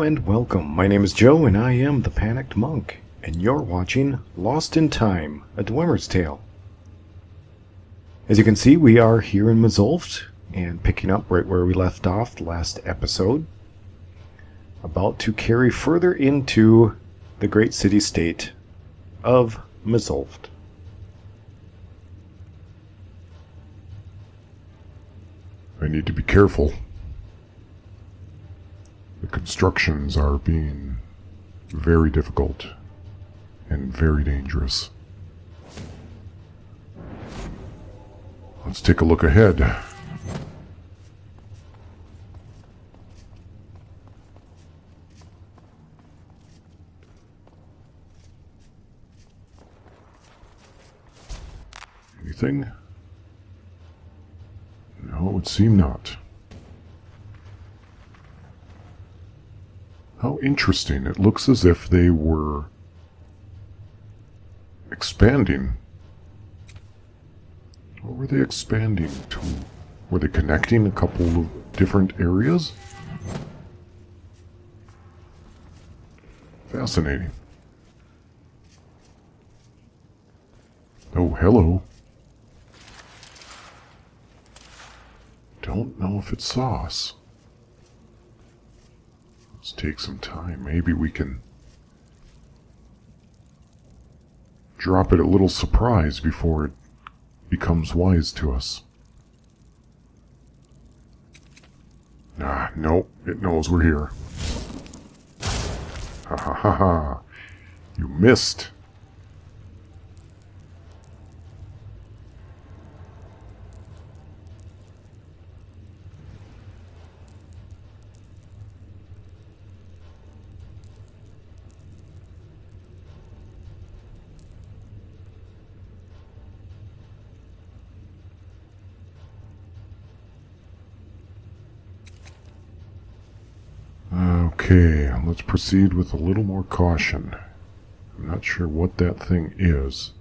and welcome. My name is Joe and I am the Panicked Monk, and you're watching Lost in Time, a Dwemer's Tale. As you can see, we are here in Mzulft, and picking up right where we left off last episode, about to carry further into the great city-state of Mzulft. I need to be careful. The constructions are being very difficult and very dangerous. Let's take a look ahead. Anything? No, it would seem not. How interesting. It looks as if they were expanding. What were they expanding to? Were they connecting a couple of different areas? Fascinating. Oh, hello. Don't know if it saw us. Let's take some time. Maybe we can drop it a little surprise before it becomes wise to us. Ah, nope. It knows we're here. Ha ha ha ha. You missed. Okay, let's proceed with a little more caution. I'm not sure what that thing is,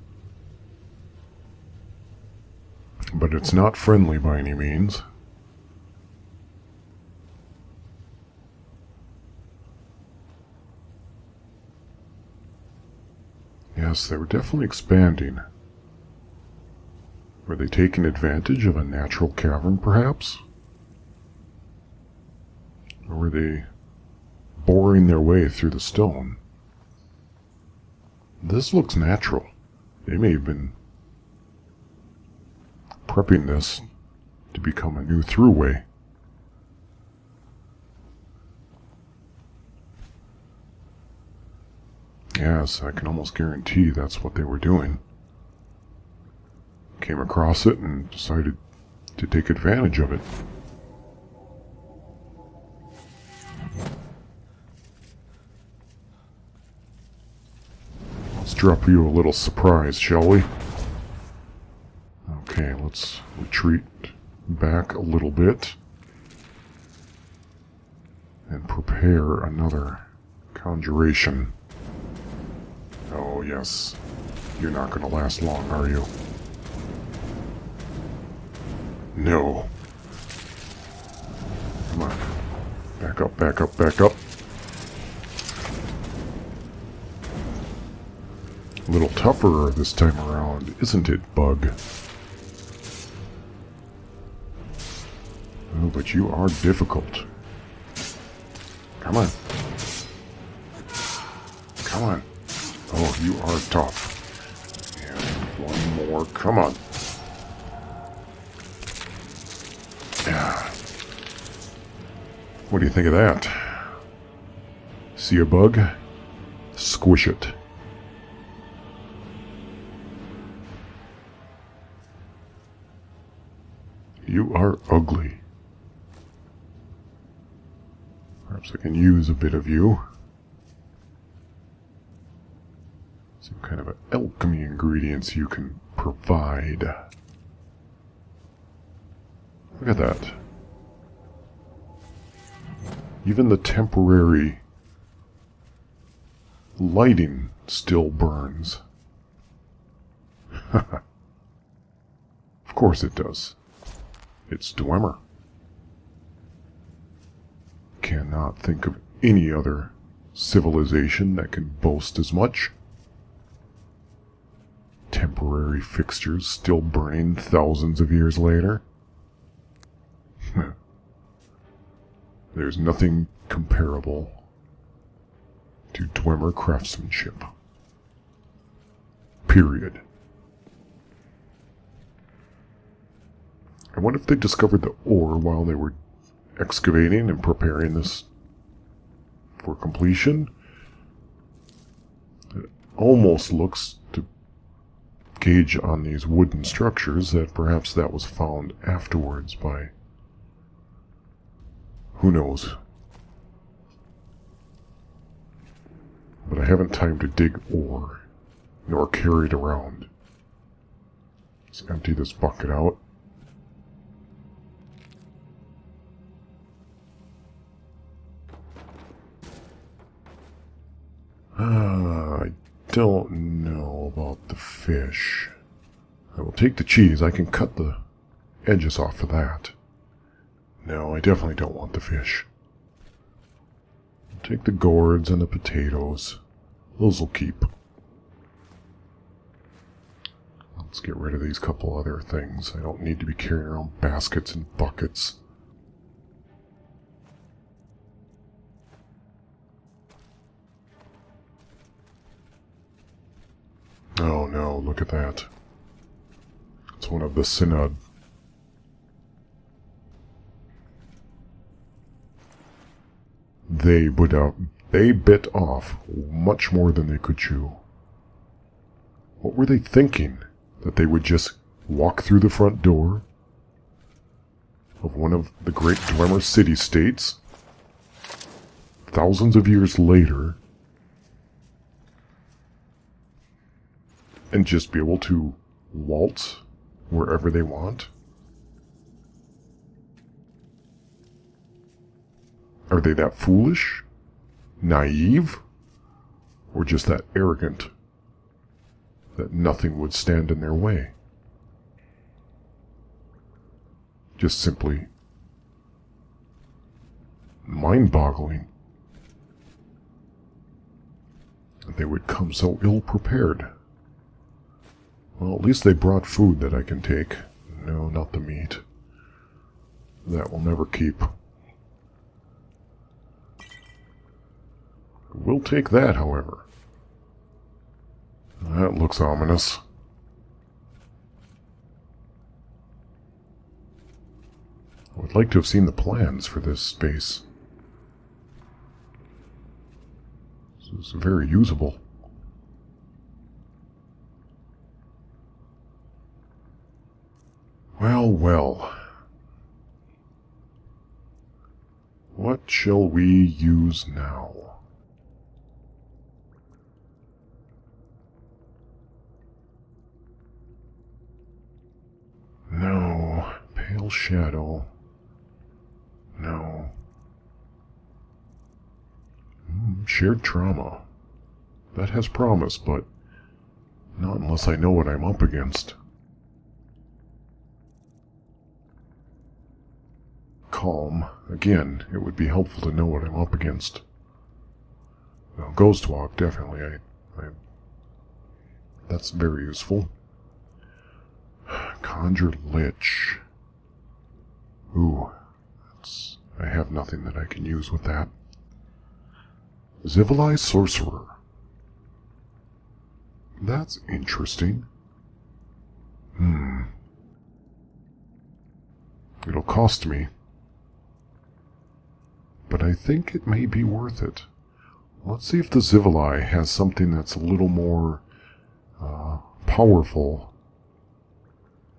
but it's not friendly by any means. Yes, they were definitely expanding. Were they taking advantage of a natural cavern, perhaps? Or were they boring their way through the stone? This looks natural. They may have been prepping this to become a new throughway. Yes, I can almost guarantee that's what they were doing. Came across it and decided to take advantage of it. Let's drop you a little surprise, shall we? Okay, let's retreat back a little bit and prepare another conjuration. Oh yes, you're not going to last long, are you? No. Come on. Back up, back up, back up. A little tougher this time around, isn't it, Bug? Oh, but you are difficult. Come on. Come on. Oh, you are tough. And one more. Come on. Yeah. What do you think of that? See a bug? Squish it. You are ugly. Perhaps I can use a bit of you. Some kind of alchemy ingredients you can provide. Look at that. Even the temporary lighting still burns. Of course it does. It's Dwemer. Cannot think of any other civilization that can boast as much. Temporary fixtures still burning thousands of years later. There's nothing comparable to Dwemer craftsmanship. Period. I wonder if they discovered the ore while they were excavating and preparing this for completion. It almost looks, to gauge on these wooden structures, that perhaps that was found afterwards by... who knows? But I haven't time to dig ore, nor carry it around. Let's empty this bucket out. I don't know about the fish. I will take the cheese. I can cut the edges off of that. No, I definitely don't want the fish. I'll take the gourds and the potatoes. Those will keep. Let's get rid of these couple other things. I don't need to be carrying around baskets and buckets. Oh no, look at that. It's one of the Szenac. They bit off much more than they could chew. What were they thinking? That they would just walk through the front door of one of the great Dwemer city-states thousands of years later and just be able to waltz wherever they want? Are they that foolish? Naive? Or just that arrogant that nothing would stand in their way? Just simply mind-boggling that they would come so ill-prepared. Well, at least they brought food that I can take. No, not the meat. That will never keep. We'll take that, however. That looks ominous. I would like to have seen the plans for this space. This is very usable. Well, well. What shall we use now? No. Pale shadow. No. Shared trauma. That has promise, but not unless I know what I'm up against. Calm. Again, it would be helpful to know what I'm up against. Well, Ghost Walk, definitely. That's very useful. Conjure Lich. Ooh, I have nothing that I can use with that. Civilized Sorcerer. That's interesting. It'll cost me. But I think it may be worth it. Let's see if the Zivili has something that's a little more powerful.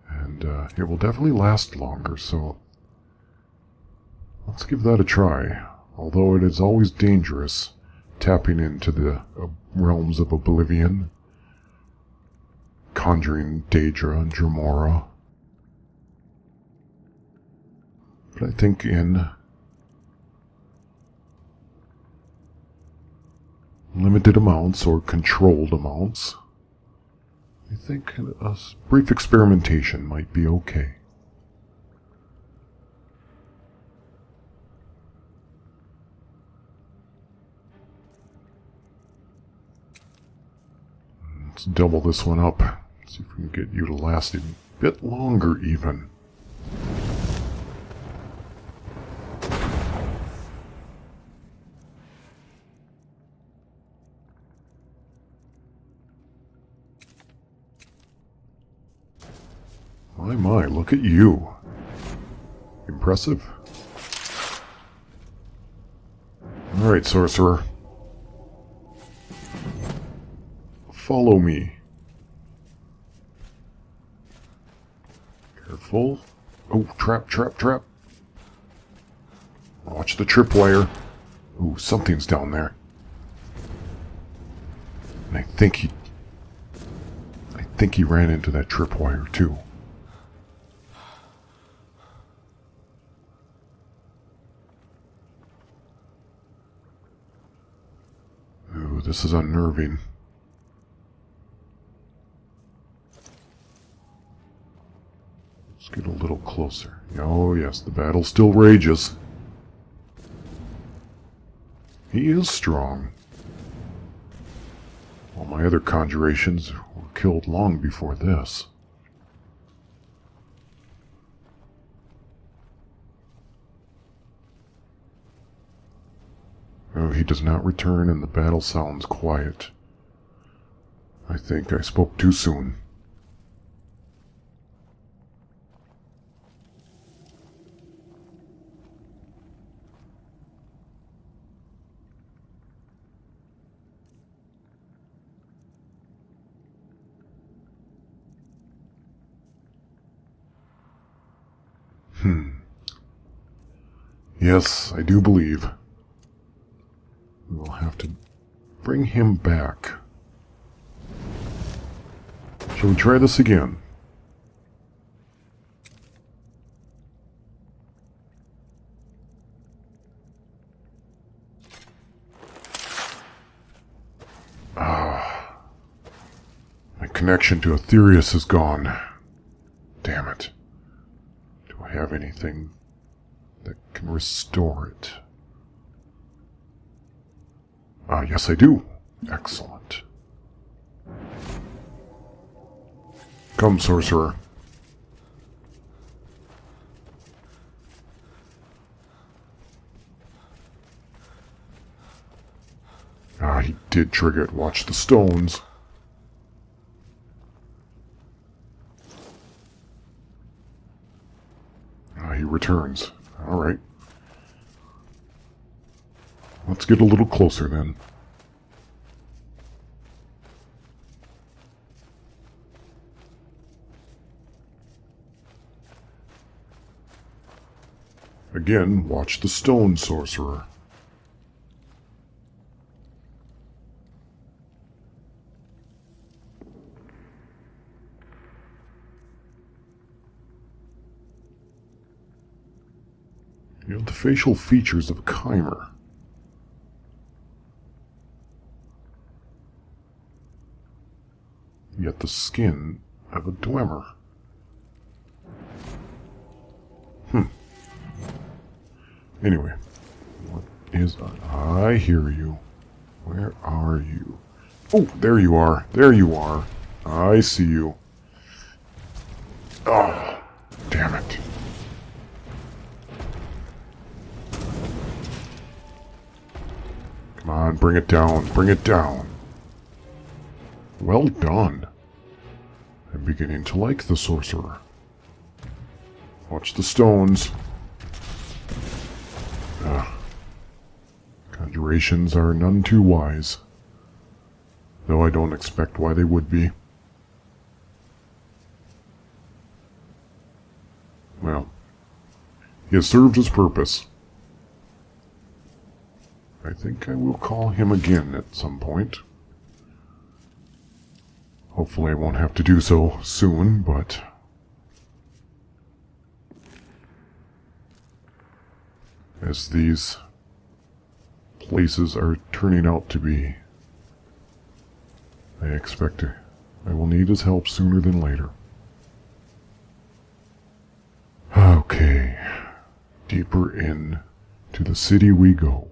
And it will definitely last longer, so let's give that a try. Although it is always dangerous tapping into the realms of oblivion, conjuring Daedra and Dremora. But I think in limited amounts or controlled amounts, I think a brief experimentation might be okay. Let's double this one up. See if we can get you to last a bit longer even. My, look at you. Impressive. Alright, sorcerer. Follow me. Careful. Oh, trap, trap, trap. Watch the tripwire. Ooh, something's down there. And I think he ran into that tripwire too. Ooh, this is unnerving. Let's get a little closer. Oh yes, the battle still rages. He is strong. All my other conjurations were killed long before this. Oh, he does not return and the battle sounds quiet. I think I spoke too soon. Yes, I do believe. We will have to bring him back. Shall we try this again? My connection to Aetherius is gone. Damn it. Do I have anything that can restore it? Ah, yes I do. Excellent. Come, sorcerer. Ah, he did trigger it. Watch the stones. Ah, he returns. Alright. Let's get a little closer then. Again, watch the stone, sorcerer. You have the facial features of a chimer. Yet the skin of a Dwemer. Anyway, what is... I hear you. Where are you? Oh, there you are. There you are. I see you. Oh, damn it. Come on, bring it down. Bring it down. Well done. I'm beginning to like the sorcerer. Watch the stones. Conjurations are none too wise. Though I don't expect why they would be. Well, he has served his purpose. I think I will call him again at some point. Hopefully I won't have to do so soon, but... as these places are turning out to be, I expect I will need his help sooner than later. Okay, deeper in to the city we go.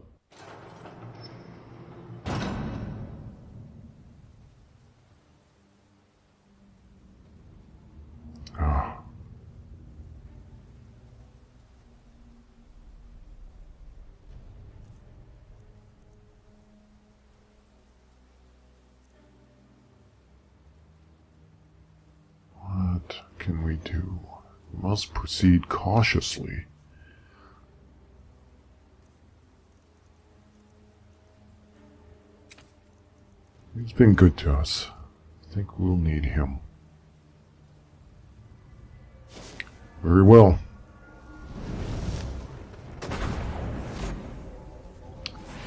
can we do? We must proceed cautiously. He's been good to us. I think we'll need him. Very well.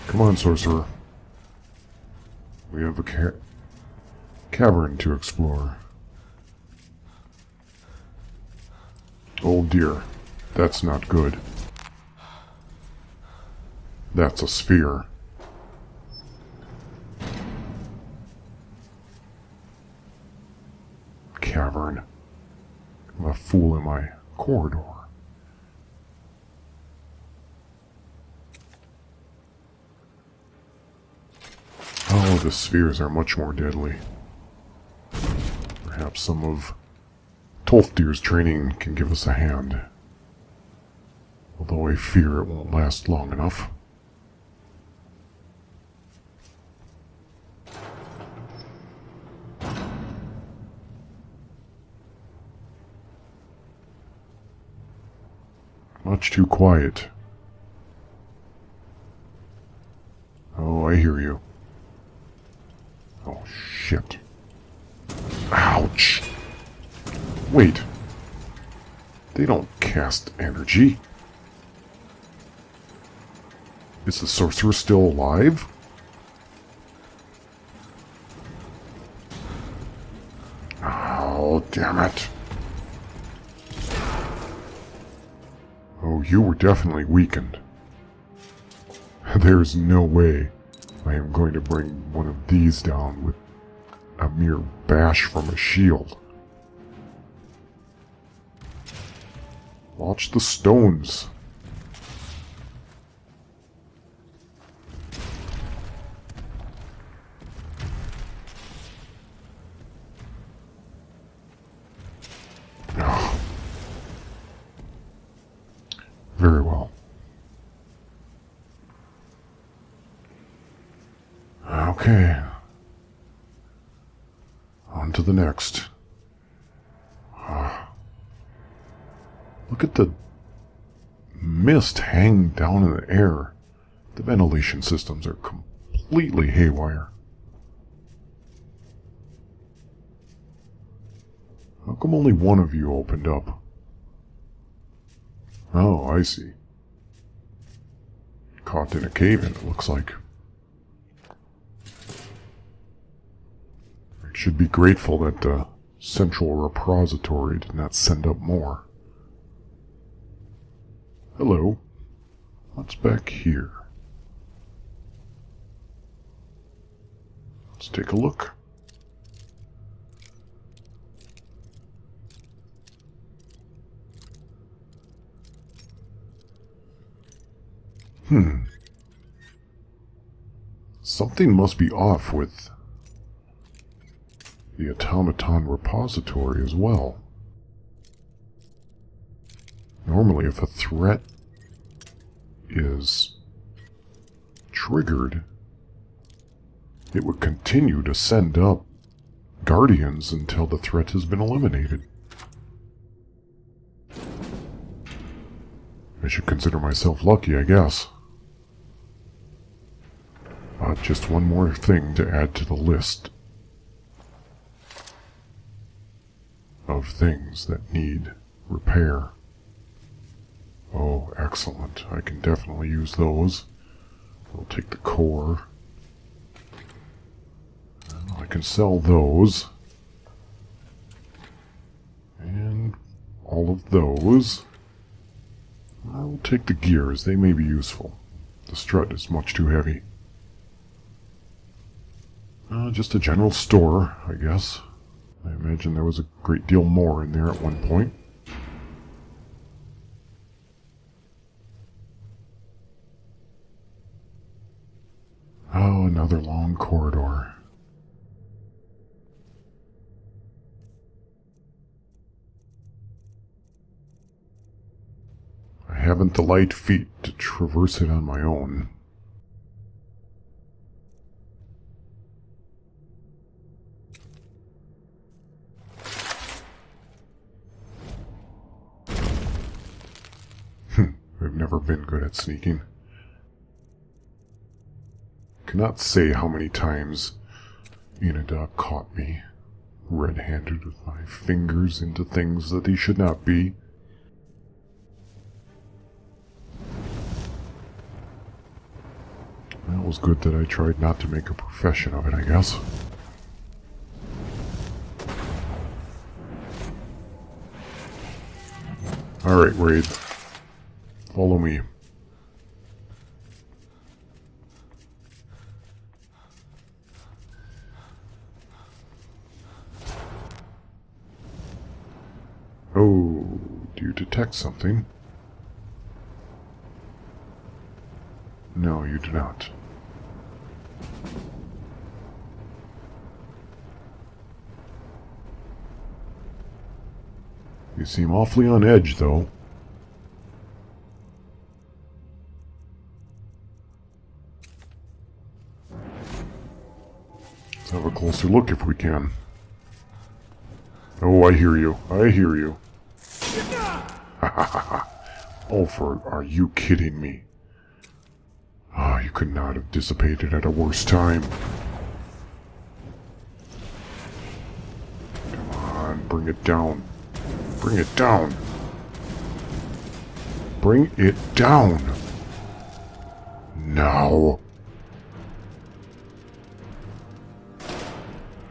Come on, sorcerer. We have a cavern to explore. Oh dear, that's not good. That's a sphere. Cavern. I'm a fool in my corridor. Oh, the spheres are much more deadly. Perhaps some of Tolfdir's training can give us a hand. Although I fear it won't last long enough. Much too quiet. Oh, I hear you. Oh, shit. Ouch! Wait. They don't cast energy. Is the sorcerer still alive? Oh, damn it. Oh, you were definitely weakened. There's no way I am going to bring one of these down with a mere bash from a shield. Watch the stones. Very well. Okay. On to the next. Look at the mist hanging down in the air. The ventilation systems are completely haywire. How come only one of you opened up? Oh, I see. Caught in a cave-in, it looks like. I should be grateful that the central repository did not send up more. Hello. What's back here? Let's take a look. Something must be off with the automaton repository as well. Normally, if a threat is triggered, it would continue to send up guardians until the threat has been eliminated. I should consider myself lucky, I guess. Just one more thing to add to the list of things that need repair. Oh, excellent. I can definitely use those. We'll take the core. I can sell those. And all of those. I will take the gears. They may be useful. The strut is much too heavy. Just a general store, I guess. I imagine there was a great deal more in there at one point. Oh, another long corridor. I haven't the light feet to traverse it on my own. never been good at sneaking. Cannot say how many times Inada caught me red-handed with my fingers into things that he should not be. Well, it was good that I tried not to make a profession of it, I guess. Alright, Wraith. Follow me. Oh, do you detect something? No, you do not. You seem awfully on edge, though. Let's have a closer look if we can. Oh, I hear you. I hear you. Oh, are you kidding me? Ah, you could not have dissipated at a worse time. Come on, bring it down. Bring it down. Bring it down. Now.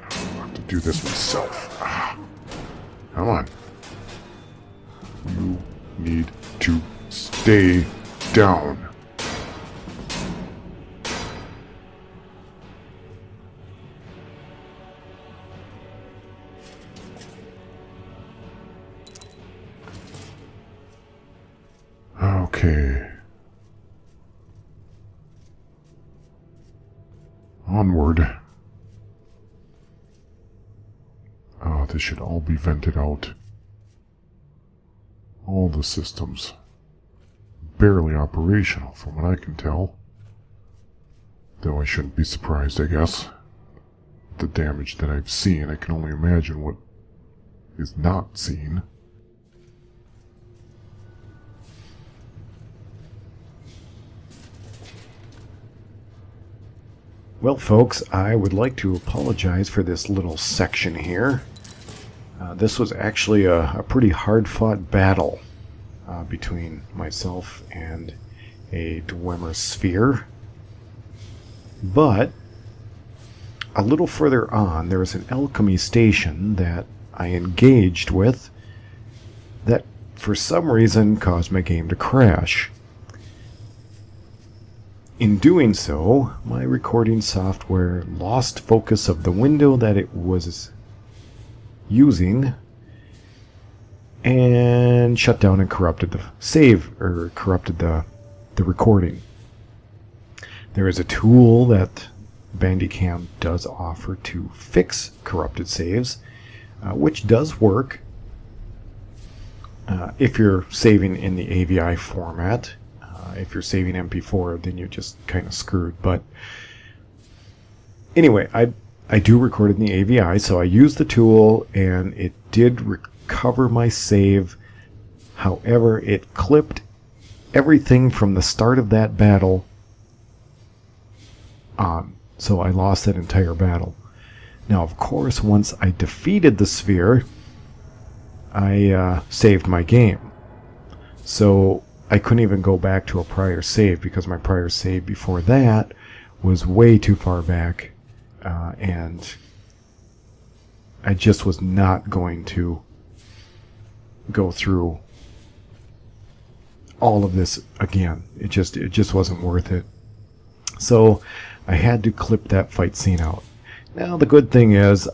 I'll have to do this myself. Ah. Come on. You need to stay down. Okay. Onward. Oh, this should all be vented out. All the systems. Barely operational, from what I can tell. Though I shouldn't be surprised, I guess. The damage that I've seen, I can only imagine what is not seen. Well, folks, I would like to apologize for this little section here. This was actually a pretty hard-fought battle between myself and a Dwemer sphere. But a little further on, there was an alchemy station that I engaged with that, for some reason, caused my game to crash. In doing so, my recording software lost focus of the window that it was using and shut down and corrupted the save, or corrupted the recording. There is a tool that Bandicam does offer to fix corrupted saves, which does work if you're saving in the AVI format. If you're saving MP4, then you're just kind of screwed. But anyway, I do record in the AVI, so I used the tool, and it did recover my save. However, it clipped everything from the start of that battle on. So I lost that entire battle. Now, of course, once I defeated the sphere, I saved my game. So I couldn't even go back to a prior save, because my prior save before that was way too far back, and I just was not going to go through all of this again. It just wasn't worth it. So I had to clip that fight scene out. Now the good thing is,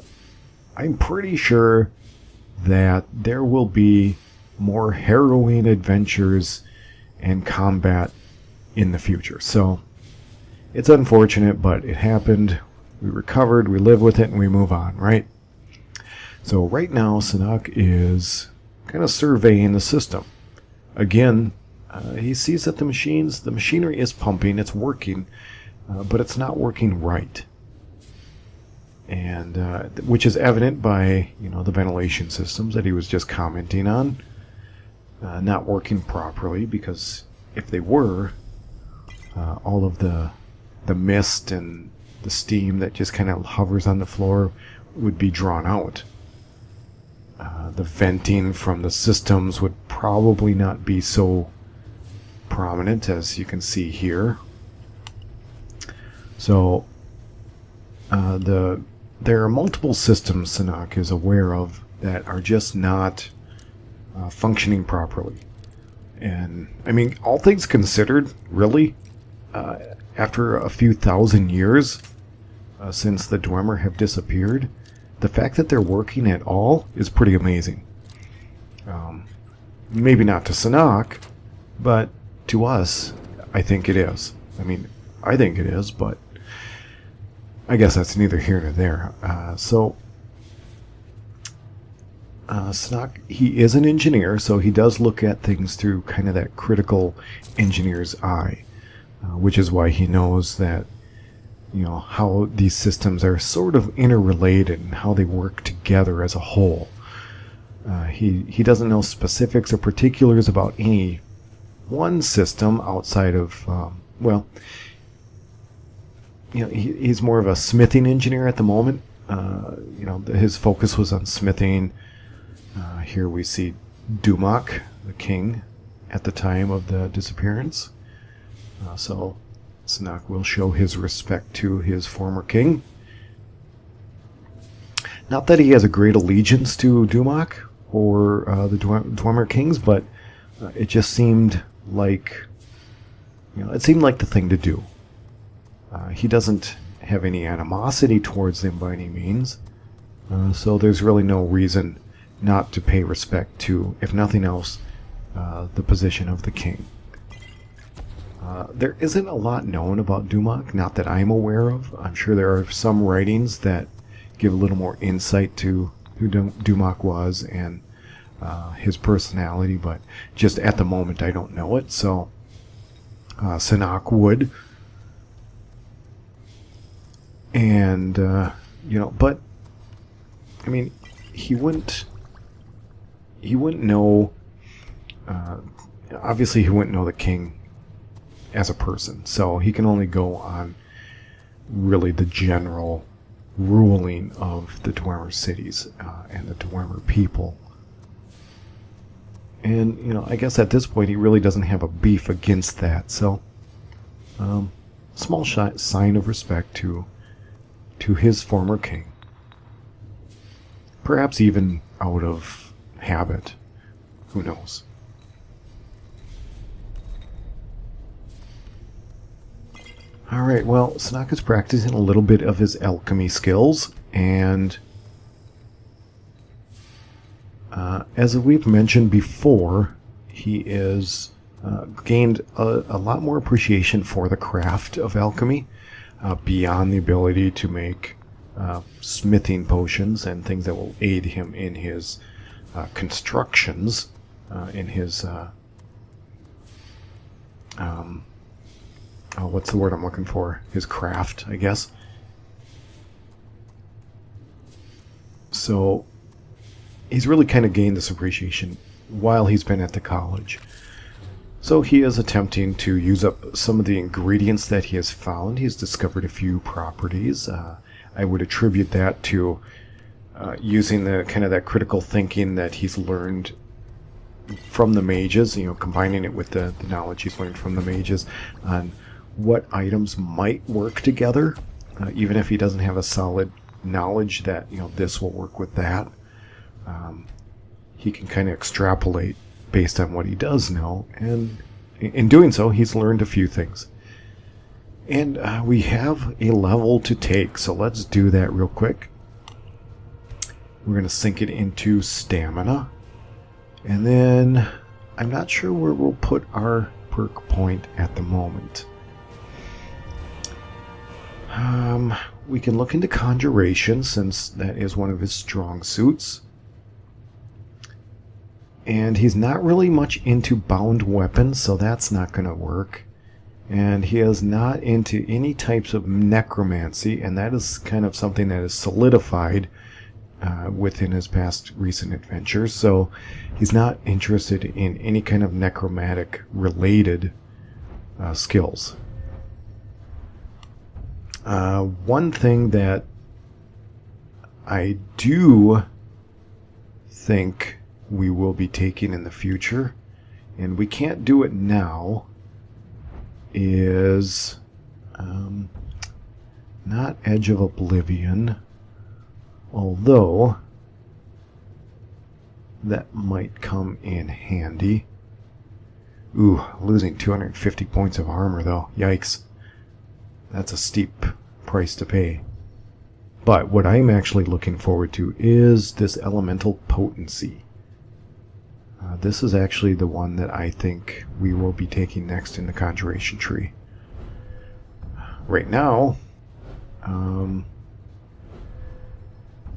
I'm pretty sure that there will be more harrowing adventures and combat in the future. So it's unfortunate, but it happened. We recovered, we live with it, and we move on, right? So right now, Szenac is kind of surveying the system. Again, he sees that the machinery is pumping, it's working, but it's not working right. And which is evident by, the ventilation systems that he was just commenting on. Not working properly, because if they were, all of the mist and the steam that just kind of hovers on the floor would be drawn out. The venting from the systems would probably not be so prominent as you can see here. So there are multiple systems Szenac is aware of that are just not functioning properly. And I mean, all things considered, really, after a few thousand years since the Dwemer have disappeared, the fact that they're working at all is pretty amazing. Maybe not to Szenac, but to us, I think it is. I mean, I think it is, but I guess that's neither here nor there. Szenac, he is an engineer, so he does look at things through kind of that critical engineer's eye, which is why he knows that, you know, how these systems are sort of interrelated and how they work together as a whole. He doesn't know specifics or particulars about any one system outside of, well, you know, he's more of a smithing engineer at the moment. You know, his focus was on smithing. Here we see Dwemer, the king, at the time of the disappearance. So Szenac will show his respect to his former king. Not that he has a great allegiance to Dwemer or the Dwemer kings, but it just seemed like, you know, it seemed like the thing to do. He doesn't have any animosity towards them by any means, so there's really no reason not to pay respect to, if nothing else, the position of the king. There isn't a lot known about Dwemer, not that I'm aware of. I'm sure there are some writings that give a little more insight to who Dwemer was and his personality, but just at the moment I don't know it, so Szenac would. And, you know, but, I mean, he wouldn't know, obviously he wouldn't know the king as a person, so he can only go on really the general ruling of the Dwemer cities and the Dwemer people. And, you know, I guess at this point he really doesn't have a beef against that, so small sign of respect to his former king. Perhaps even out of habit. Who knows? Alright, well, Szenac is practicing a little bit of his alchemy skills, and as we've mentioned before, he is gained a lot more appreciation for the craft of alchemy, beyond the ability to make smithing potions and things that will aid him in his constructions, in his what's the word I'm looking for? His craft, I guess. So he's really kind of gained this appreciation while he's been at the college. So he is attempting to use up some of the ingredients that he has found. He's discovered a few properties. I would attribute that to using the kind of that critical thinking that he's learned from the mages, you know, combining it with the knowledge he's learned from the mages on what items might work together, even if he doesn't have a solid knowledge that, you know, this will work with that. He can kind of extrapolate based on what he does know, and in doing so, he's learned a few things. And we have a level to take, so let's do that real quick. We're going to sink it into stamina, and then I'm not sure where we'll put our perk point at the moment. We can look into conjuration, since that is one of his strong suits. And he's not really much into bound weapons, so that's not going to work. And he is not into any types of necromancy, and that is kind of something that is solidified within his past recent adventures, so he's not interested in any kind of necromantic related skills. One thing that I do think we will be taking in the future, and we can't do it now, is not Edge of Oblivion, although that might come in handy. Ooh, losing 250 points of armor though. Yikes. That's a steep price to pay. But what I'm actually looking forward to is this Elemental Potency. This is actually the one that I think we will be taking next in the Conjuration tree. Right now,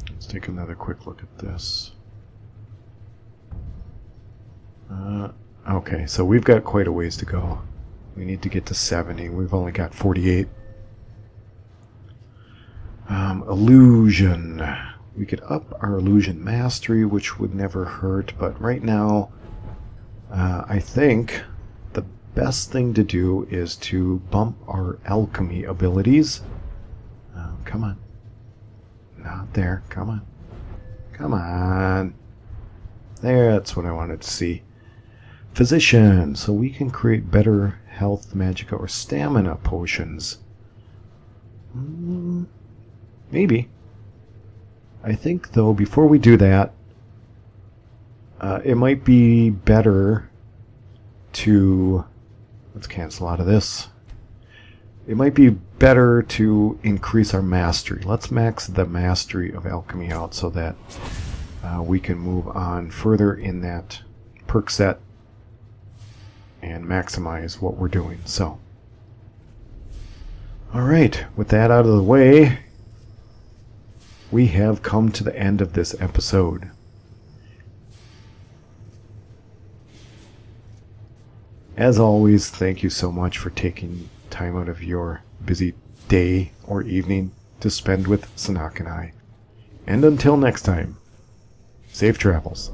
let's take another quick look at this. Okay, so we've got quite a ways to go. We need to get to 70. We've only got 48. Illusion. We could up our illusion mastery, which would never hurt, but right now, I think the best thing to do is to bump our alchemy abilities. Come on. Not there. Come on. Come on. There, that's what I wanted to see. Physician. So we can create better health, magicka, or stamina potions. Maybe. I think, though, before we do that, it might be better to... Let's cancel out of this. It might be better to increase our mastery. Let's max the mastery of alchemy out so that we can move on further in that perk set and maximize what we're doing. So, alright, with that out of the way, we have come to the end of this episode. As always, thank you so much for taking time out of your busy day or evening to spend with Szenac and I. And until next time, safe travels.